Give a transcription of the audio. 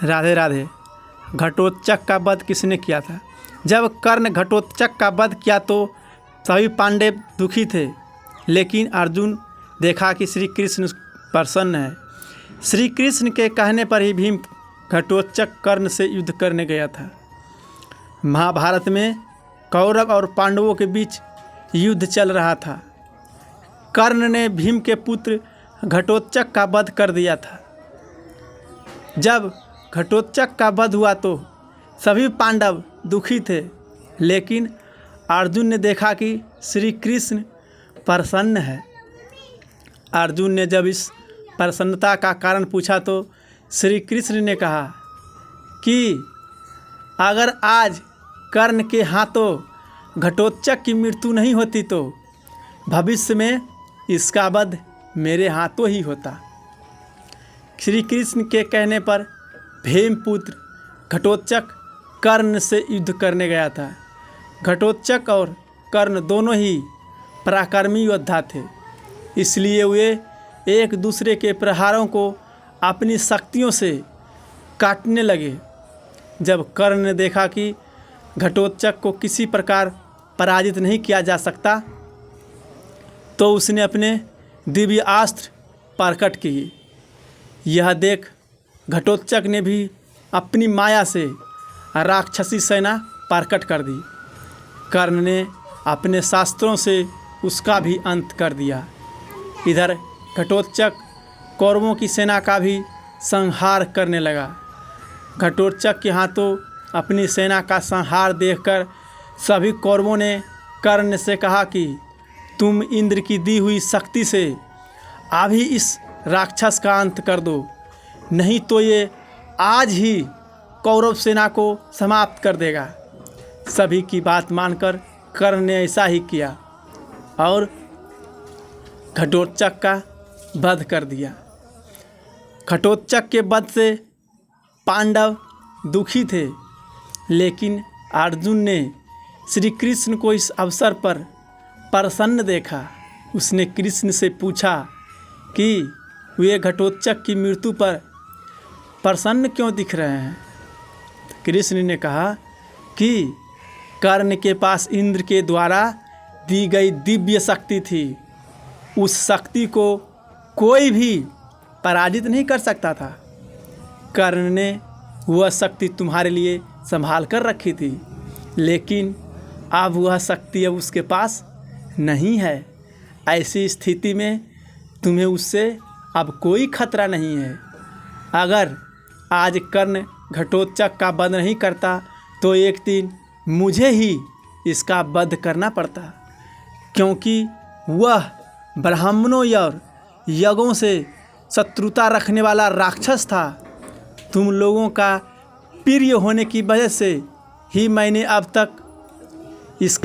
राधे राधे। घटोत्कच का वध किसने किया था? जब कर्ण घटोत्कच का वध किया तो सभी पांडव दुखी थे, लेकिन अर्जुन देखा कि श्री कृष्ण प्रसन्न है। श्री कृष्ण के कहने पर ही भीम घटोत्कच कर्ण से युद्ध करने गया था। महाभारत में कौरव और पांडवों के बीच युद्ध चल रहा था। कर्ण ने भीम के पुत्र घटोत्कच का वध कर दिया था। जब घटोत्कच का वध हुआ तो सभी पांडव दुखी थे, लेकिन अर्जुन ने देखा कि श्री कृष्ण प्रसन्न है। अर्जुन ने जब इस प्रसन्नता का कारण पूछा तो श्री कृष्ण ने कहा कि अगर आज कर्ण के हाथों घटोत्कच की मृत्यु नहीं होती तो भविष्य में इसका वध मेरे हाथों ही होता। श्री कृष्ण के कहने पर भीम पुत्र घटोत्कच कर्ण से युद्ध करने गया था। घटोत्कच और कर्ण दोनों ही पराक्रमी योद्धा थे, इसलिए वे एक दूसरे के प्रहारों को अपनी शक्तियों से काटने लगे। जब कर्ण ने देखा कि घटोत्कच को किसी प्रकार पराजित नहीं किया जा सकता, तो उसने अपने दिव्य अस्त्र प्रकट किए। यह देख घटोत्कच ने भी अपनी माया से राक्षसी सेना प्रकट कर दी। कर्ण ने अपने शास्त्रों से उसका भी अंत कर दिया। इधर घटोत्कच कौरवों की सेना का भी संहार करने लगा। घटोत्कच के हाथों अपनी सेना का संहार देखकर सभी कौरवों ने कर्ण से कहा कि तुम इंद्र की दी हुई शक्ति से अभी इस राक्षस का अंत कर दो, नहीं तो ये आज ही कौरव सेना को समाप्त कर देगा। सभी की बात मानकर कर्ण ने ऐसा ही किया और घटोत्कच का वध कर दिया। घटोत्कच के वध से पांडव दुखी थे, लेकिन अर्जुन ने श्री कृष्ण को इस अवसर पर प्रसन्न देखा। उसने कृष्ण से पूछा कि वे घटोत्कच की मृत्यु पर प्रसन्न क्यों दिख रहे हैं। कृष्ण ने कहा कि कर्ण के पास इंद्र के द्वारा दी गई दिव्य शक्ति थी। उस शक्ति को कोई भी पराजित नहीं कर सकता था। कर्ण ने वह शक्ति तुम्हारे लिए संभाल कर रखी थी, लेकिन अब वह शक्ति अब उसके पास नहीं है। ऐसी स्थिति में तुम्हें उससे अब कोई खतरा नहीं है। अगर आज कर्ण घटोत्कच का वध नहीं करता तो एक दिन मुझे ही इसका वध करना पड़ता, क्योंकि वह ब्राह्मणों और यज्ञों से शत्रुता रखने वाला राक्षस था। तुम लोगों का प्रिय होने की वजह से ही मैंने अब तक इस